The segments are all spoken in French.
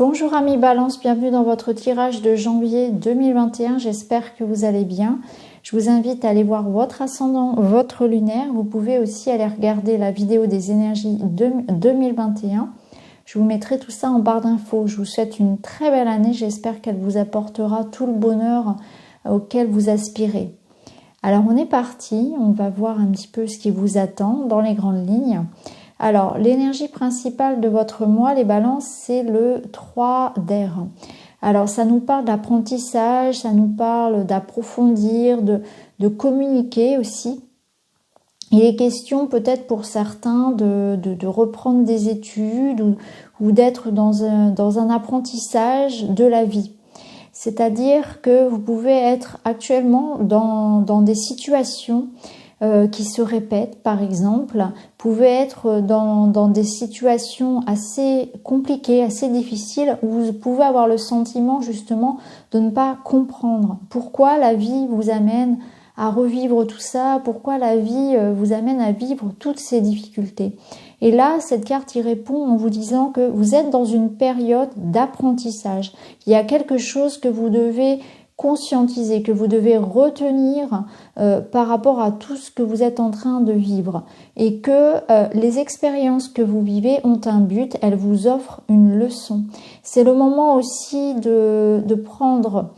Bonjour amis Balance, bienvenue dans votre tirage de janvier 2021, j'espère que vous allez bien. Je vous invite à aller voir votre ascendant, votre lunaire. Vous pouvez aussi aller regarder la vidéo des énergies 2021. Je vous mettrai tout ça en barre d'infos. Je vous souhaite une très belle année, j'espère qu'elle vous apportera tout le bonheur auquel vous aspirez. Alors on est parti, on va voir un petit peu ce qui vous attend dans les grandes lignes. Alors, l'énergie principale de votre mois, les balances, c'est le 3 d'air. Alors, ça nous parle d'apprentissage, ça nous parle d'approfondir, de communiquer aussi. Il est question peut-être pour certains de reprendre des études ou d'être dans un apprentissage de la vie. C'est-à-dire que vous pouvez être actuellement dans des situations qui se répètent, par exemple, pouvez être dans des situations assez compliquées, assez difficiles, où vous pouvez avoir le sentiment justement de ne pas comprendre pourquoi la vie vous amène à revivre tout ça, pourquoi la vie vous amène à vivre toutes ces difficultés. Et là, cette carte y répond en vous disant que vous êtes dans une période d'apprentissage. Il y a quelque chose que vous devez conscientiser, que vous devez retenir par rapport à tout ce que vous êtes en train de vivre et que les expériences que vous vivez ont un but, elles vous offrent une leçon. C'est le moment aussi de prendre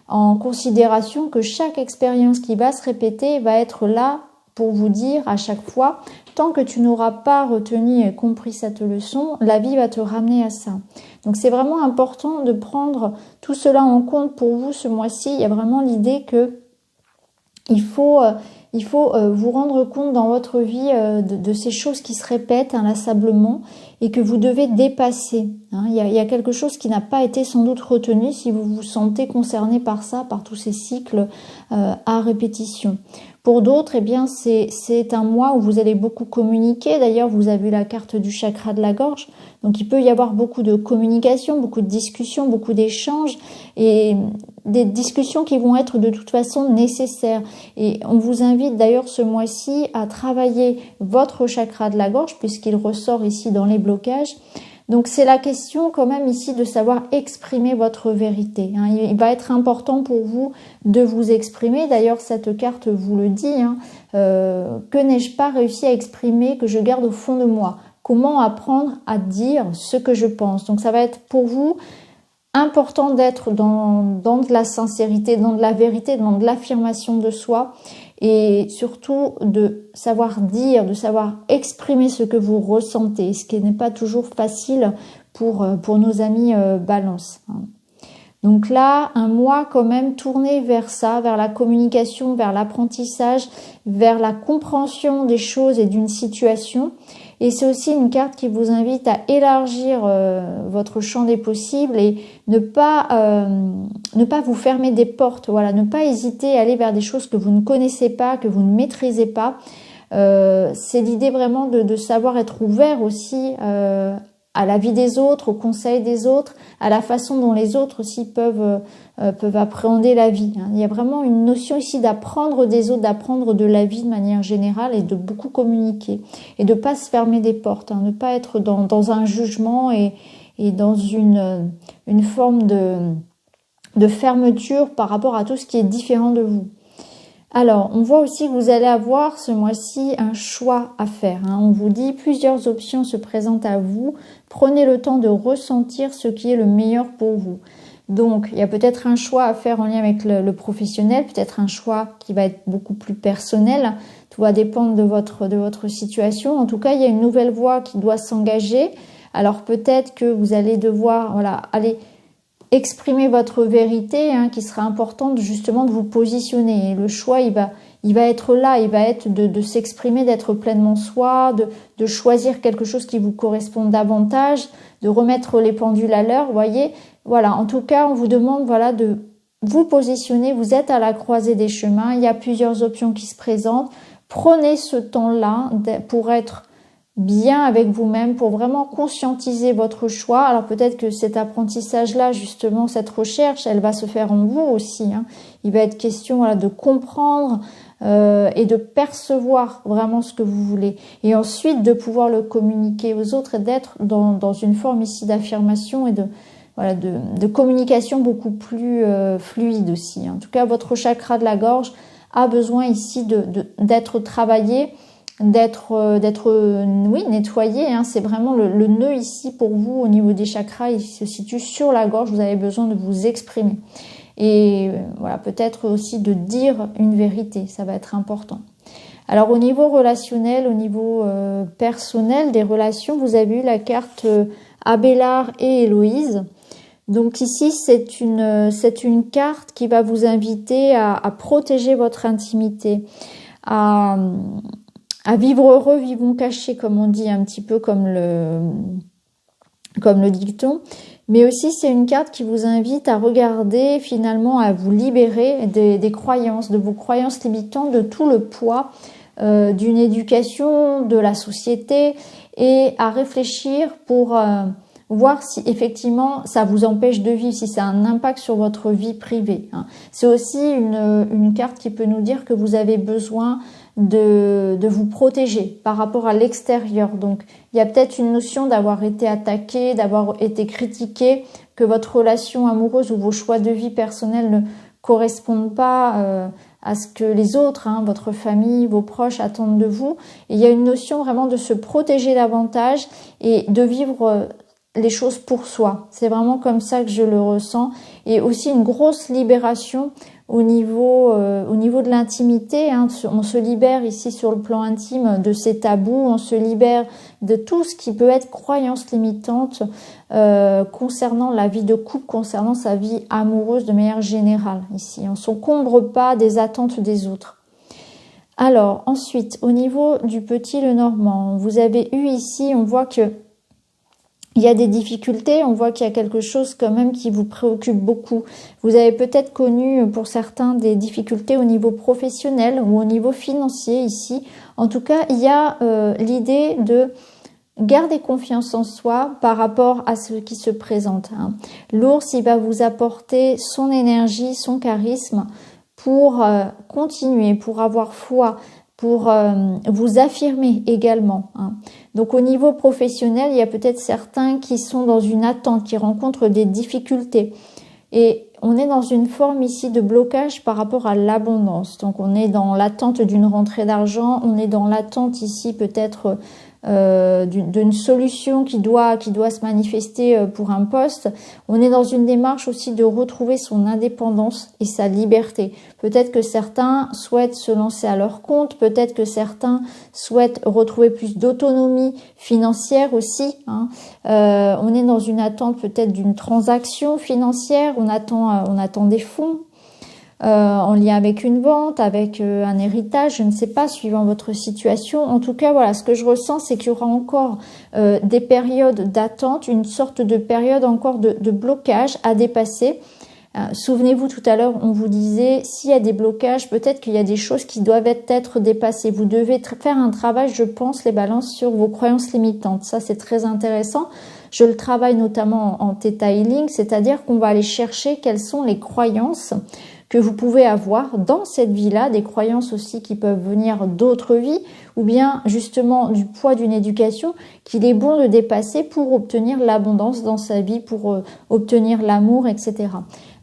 en considération que chaque expérience qui va se répéter va être là pour vous dire à chaque fois, tant que tu n'auras pas retenu et compris cette leçon, la vie va te ramener à ça. Donc c'est vraiment important de prendre tout cela en compte pour vous ce mois-ci. Il y a vraiment l'idée que il faut vous rendre compte dans votre vie de ces choses qui se répètent inlassablement et que vous devez dépasser. Il y a quelque chose qui n'a pas été sans doute retenu si vous vous sentez concerné par ça, par tous ces cycles à répétition. Pour d'autres, eh bien, c'est un mois où vous allez beaucoup communiquer. D'ailleurs, vous avez la carte du chakra de la gorge. Donc, il peut y avoir beaucoup de communication, beaucoup de discussions, beaucoup d'échanges et des discussions qui vont être de toute façon nécessaires. Et on vous invite d'ailleurs ce mois-ci à travailler votre chakra de la gorge puisqu'il ressort ici dans les blocages. Donc c'est la question quand même ici de savoir exprimer votre vérité. Il va être important pour vous de vous exprimer. D'ailleurs cette carte vous le dit. Que n'ai-je pas réussi à exprimer que je garde au fond de moi? Comment apprendre à dire ce que je pense? Donc ça va être pour vous important d'être dans de la sincérité, dans de la vérité, dans de l'affirmation de soi et surtout de savoir dire, de savoir exprimer ce que vous ressentez, ce qui n'est pas toujours facile pour nos amis Balance. Donc là, un mois quand même tourné vers ça, vers la communication, vers l'apprentissage, vers la compréhension des choses et d'une situation. Et c'est aussi une carte qui vous invite à élargir votre champ des possibles et ne pas vous fermer des portes. Voilà, ne pas hésiter à aller vers des choses que vous ne connaissez pas, que vous ne maîtrisez pas. C'est l'idée vraiment de savoir être ouvert aussi à la vie des autres, aux conseils des autres, à la façon dont les autres aussi peuvent appréhender la vie. Il y a vraiment une notion ici d'apprendre des autres, d'apprendre de la vie de manière générale et de beaucoup communiquer et de pas se fermer des portes, ne pas être dans un jugement et dans une forme de fermeture par rapport à tout ce qui est différent de vous. Alors, on voit aussi que vous allez avoir ce mois-ci un choix à faire. On vous dit plusieurs options se présentent à vous. Prenez le temps de ressentir ce qui est le meilleur pour vous. Donc, il y a peut-être un choix à faire en lien avec le professionnel, peut-être un choix qui va être beaucoup plus personnel. Tout va dépendre de votre situation. En tout cas, il y a une nouvelle voie qui doit s'engager. Alors, peut-être que vous allez devoir aller exprimer votre vérité, qui sera importante justement de vous positionner. Et le choix, il va être là, il va être de s'exprimer, d'être pleinement soi, de choisir quelque chose qui vous correspond davantage, de remettre les pendules à l'heure, vous voyez. Voilà, en tout cas, on vous demande de vous positionner, vous êtes à la croisée des chemins, il y a plusieurs options qui se présentent. Prenez ce temps-là pour être bien avec vous-même, pour vraiment conscientiser votre choix. Alors peut-être que cet apprentissage-là, justement, cette recherche, elle va se faire en vous aussi. Il va être question de comprendre et de percevoir vraiment ce que vous voulez. Et ensuite, de pouvoir le communiquer aux autres et d'être dans une forme ici d'affirmation et voilà, de communication beaucoup plus fluide aussi. En tout cas, votre chakra de la gorge a besoin ici d'être travaillé, d'être oui, nettoyé. Hein. C'est vraiment le nœud ici pour vous au niveau des chakras. Il se situe sur la gorge. Vous avez besoin de vous exprimer. Et voilà, peut-être aussi de dire une vérité. Ça va être important. Alors au niveau relationnel, au niveau personnel des relations, vous avez eu la carte Abélard et Héloïse. Donc ici, c'est une carte qui va vous inviter à protéger votre intimité, à vivre heureux, vivons cachés, comme on dit, un petit peu comme le dicton. Mais aussi, c'est une carte qui vous invite à regarder, finalement, à vous libérer des croyances, de vos croyances limitantes, de tout le poids d'une éducation, de la société, et à réfléchir pour voir si effectivement ça vous empêche de vivre, si ça a un impact sur votre vie privée. Hein. C'est aussi une carte qui peut nous dire que vous avez besoin de vous protéger par rapport à l'extérieur. Donc il y a peut-être une notion d'avoir été attaqué, d'avoir été critiqué, que votre relation amoureuse ou vos choix de vie personnels ne correspondent pas à ce que les autres, hein, votre famille, vos proches attendent de vous. Et il y a une notion vraiment de se protéger davantage et de vivre les choses pour soi. C'est vraiment comme ça que je le ressens. Et aussi une grosse libération au niveau de l'intimité. Hein. On se libère ici sur le plan intime de ces tabous. On se libère de tout ce qui peut être croyance limitante concernant la vie de couple, concernant sa vie amoureuse de manière générale. Ici, on ne s'encombre pas des attentes des autres. Alors, ensuite, au niveau du petit Lenormand, vous avez eu ici, on voit que il y a des difficultés, on voit qu'il y a quelque chose quand même qui vous préoccupe beaucoup. Vous avez peut-être connu pour certains des difficultés au niveau professionnel ou au niveau financier ici. En tout cas, il y a l'idée de garder confiance en soi par rapport à ce qui se présente. Hein. L'ours, il va vous apporter son énergie, son charisme pour continuer, pour avoir foi, pour vous affirmer également. Hein. Donc au niveau professionnel, il y a peut-être certains qui sont dans une attente, qui rencontrent des difficultés. Et on est dans une forme ici de blocage par rapport à l'abondance. Donc on est dans l'attente d'une rentrée d'argent, on est dans l'attente ici peut-être d'une solution qui doit se manifester pour un poste. On est dans une démarche aussi de retrouver son indépendance et sa liberté. Peut-être que certains souhaitent se lancer à leur compte, peut-être que certains souhaitent retrouver plus d'autonomie financière aussi. Hein. On est dans une attente peut-être d'une transaction financière, on attend des fonds. En lien avec une vente, avec un héritage, je ne sais pas, suivant votre situation. En tout cas, voilà, ce que je ressens, c'est qu'il y aura encore des périodes d'attente, une sorte de période encore de blocage à dépasser. Souvenez-vous, tout à l'heure, on vous disait, s'il y a des blocages, peut-être qu'il y a des choses qui doivent être dépassées. Vous devez faire un travail, je pense, les balances, sur vos croyances limitantes. Ça, c'est très intéressant. Je le travaille notamment en Theta Healing, c'est-à-dire qu'on va aller chercher quelles sont les croyances que vous pouvez avoir dans cette vie-là, des croyances aussi qui peuvent venir d'autres vies, ou bien justement du poids d'une éducation qu'il est bon de dépasser pour obtenir l'abondance dans sa vie, pour obtenir l'amour, etc.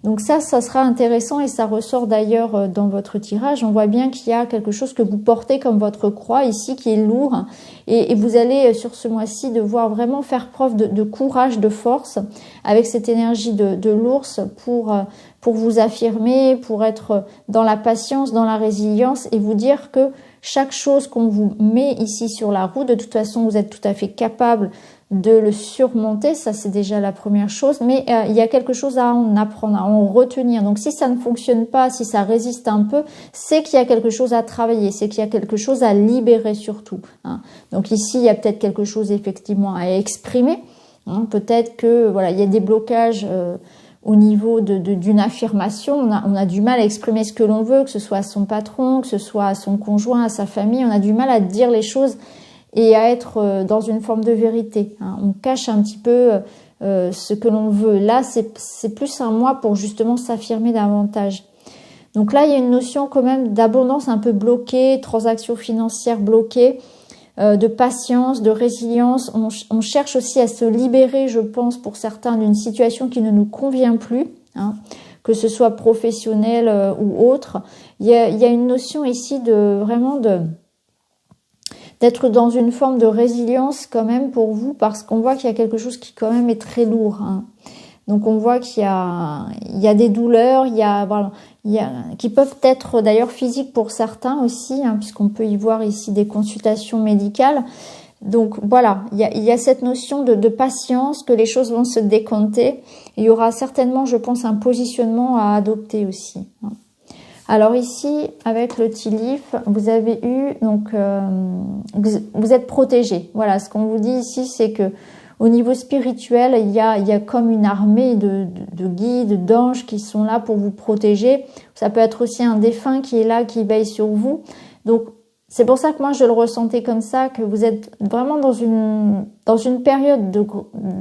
Donc ça sera intéressant et ça ressort d'ailleurs dans votre tirage. On voit bien qu'il y a quelque chose que vous portez comme votre croix ici qui est lourd et vous allez sur ce mois-ci devoir vraiment faire preuve de courage, de force avec cette énergie de l'ours pour vous affirmer, pour être dans la patience, dans la résilience et vous dire que chaque chose qu'on vous met ici sur la route, de toute façon vous êtes tout à fait capable de le surmonter, ça c'est déjà la première chose, mais il y a quelque chose à en apprendre, à en retenir. Donc si ça ne fonctionne pas, si ça résiste un peu, c'est qu'il y a quelque chose à travailler, c'est qu'il y a quelque chose à libérer surtout. Hein. Donc ici, il y a peut-être quelque chose effectivement à exprimer. Hein. Peut-être que voilà, il y a des blocages au niveau d'une affirmation. On a du mal à exprimer ce que l'on veut, que ce soit à son patron, que ce soit à son conjoint, à sa famille. On a du mal à dire les choses et à être dans une forme de vérité. Hein. On cache un petit peu ce que l'on veut. Là, c'est plus un mois pour justement s'affirmer davantage. Donc là, il y a une notion quand même d'abondance un peu bloquée, transactions financières bloquées. de patience, de résilience. On cherche aussi à se libérer, je pense, pour certains, d'une situation qui ne nous convient plus, hein, que ce soit professionnel ou autre. Il y a une notion ici de vraiment d'être dans une forme de résilience quand même pour vous, parce qu'on voit qu'il y a quelque chose qui quand même est très lourd, hein. Donc on voit qu'il y a des douleurs, voilà, qui peuvent être d'ailleurs physiques pour certains aussi, hein, puisqu'on peut y voir ici des consultations médicales. Donc voilà, il y a cette notion de patience, que les choses vont se décompter. Il y aura certainement, je pense, un positionnement à adopter aussi, hein. Alors ici, avec le tea leaf, vous avez eu, donc, vous êtes protégé. Voilà, ce qu'on vous dit ici, c'est que au niveau spirituel, il y a comme une armée de guides, d'anges qui sont là pour vous protéger. Ça peut être aussi un défunt qui est là, qui veille sur vous. Donc, c'est pour ça que moi, je le ressentais comme ça, que vous êtes vraiment dans une période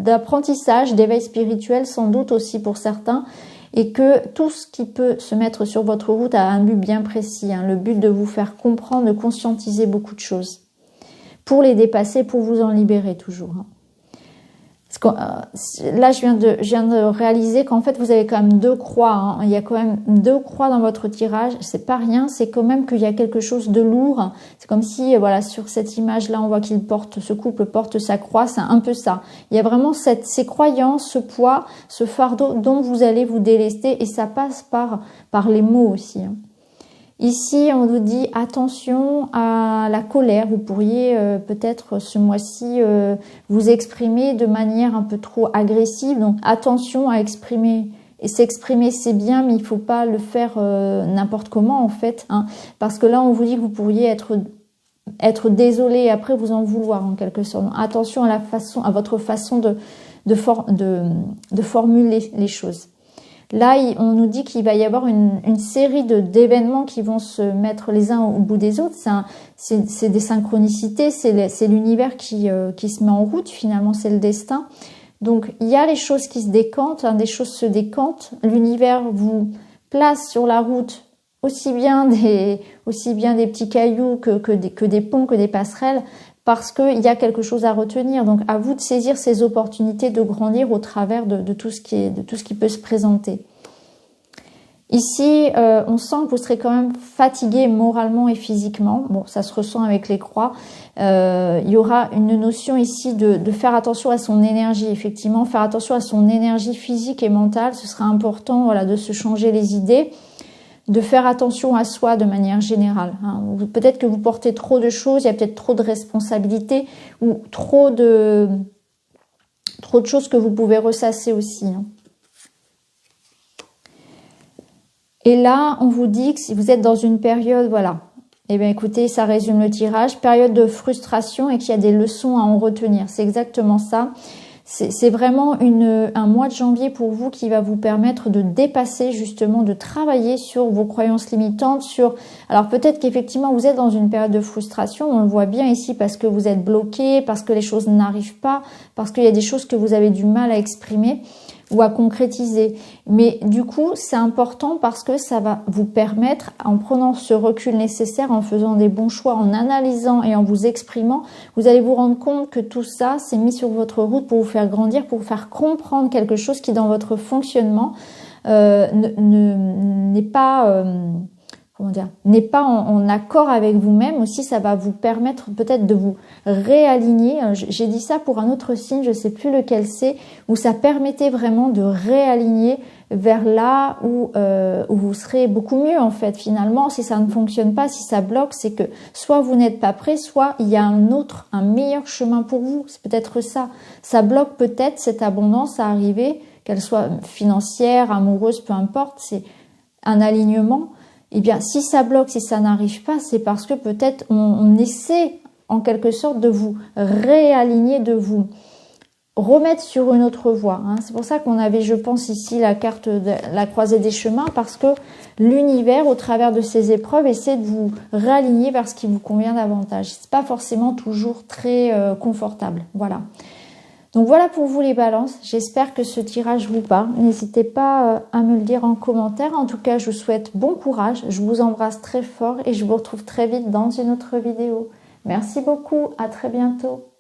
d'apprentissage, d'éveil spirituel, sans doute aussi pour certains, et que tout ce qui peut se mettre sur votre route a un but bien précis, hein, le but de vous faire comprendre, de conscientiser beaucoup de choses, pour les dépasser, pour vous en libérer toujours, hein. Là, je viens de réaliser qu'en fait, vous avez quand même 2 croix, hein. Il y a quand même 2 croix dans votre tirage. C'est pas rien. C'est quand même qu'il y a quelque chose de lourd. C'est comme si, voilà, sur cette image-là, on voit ce couple porte sa croix. C'est un peu ça. Il y a vraiment ces croyances, ce poids, ce fardeau dont vous allez vous délester, et ça passe par les mots aussi, hein. Ici, on vous dit attention à la colère. Vous pourriez peut-être ce mois-ci vous exprimer de manière un peu trop agressive. Donc attention à exprimer. Et s'exprimer, c'est bien, mais il faut pas le faire n'importe comment en fait, hein, parce que là, on vous dit que vous pourriez être désolé et après vous en vouloir en quelque sorte. Donc, attention à votre façon de formuler les choses. Là, on nous dit qu'il va y avoir une série d'événements qui vont se mettre les uns au bout des autres. C'est des synchronicités, c'est l'univers qui se met en route, finalement, c'est le destin. Donc, il y a les choses qui se décantent, hein, des choses se décantent. L'univers vous place sur la route aussi bien des petits cailloux que des ponts, que des passerelles, parce qu'il y a quelque chose à retenir. Donc, à vous de saisir ces opportunités de grandir au travers de tout ce qui peut se présenter. Ici, on sent que vous serez quand même fatigué moralement et physiquement. Bon, ça se ressent avec les croix. Il y aura une notion ici de faire attention à son énergie. Effectivement, faire attention à son énergie physique et mentale. Ce sera important, voilà, de se changer les idées, de faire attention à soi de manière générale, hein. Peut-être que vous portez trop de choses, il y a peut-être trop de responsabilités ou trop de choses que vous pouvez ressasser aussi, hein. Et là, on vous dit que si vous êtes dans une période, voilà, eh bien écoutez, ça résume le tirage, période de frustration et qu'il y a des leçons à en retenir. C'est exactement ça. C'est vraiment un mois de janvier pour vous qui va vous permettre de dépasser justement, de travailler sur vos croyances limitantes, alors peut-être qu'effectivement vous êtes dans une période de frustration, on le voit bien ici parce que vous êtes bloqué, parce que les choses n'arrivent pas, parce qu'il y a des choses que vous avez du mal à exprimer ou à concrétiser. Mais du coup, c'est important parce que ça va vous permettre, en prenant ce recul nécessaire, en faisant des bons choix, en analysant et en vous exprimant, vous allez vous rendre compte que tout ça, c'est mis sur votre route pour vous faire grandir, pour vous faire comprendre quelque chose qui, dans votre fonctionnement, n'est pas... n'est pas en accord avec vous-même. Aussi, ça va vous permettre peut-être de vous réaligner. J'ai dit ça pour un autre signe, je sais plus lequel c'est, où ça permettait vraiment de réaligner vers là où vous serez beaucoup mieux en fait. Finalement, si ça ne fonctionne pas, si ça bloque, c'est que soit vous n'êtes pas prêt, soit il y a un meilleur chemin pour vous. C'est peut-être ça. Ça bloque peut-être cette abondance à arriver, qu'elle soit financière, amoureuse, peu importe. C'est un alignement. Eh bien, si ça bloque, si ça n'arrive pas, c'est parce que peut-être on essaie en quelque sorte de vous réaligner, de vous remettre sur une autre voie, hein. C'est pour ça qu'on avait, je pense, ici la carte de la croisée des chemins, parce que l'univers, au travers de ces épreuves, essaie de vous réaligner vers ce qui vous convient davantage. C'est pas forcément toujours très confortable. Voilà. Donc voilà pour vous les balances, j'espère que ce tirage vous parle. N'hésitez pas à me le dire en commentaire. En tout cas, je vous souhaite bon courage, je vous embrasse très fort et je vous retrouve très vite dans une autre vidéo. Merci beaucoup, à très bientôt.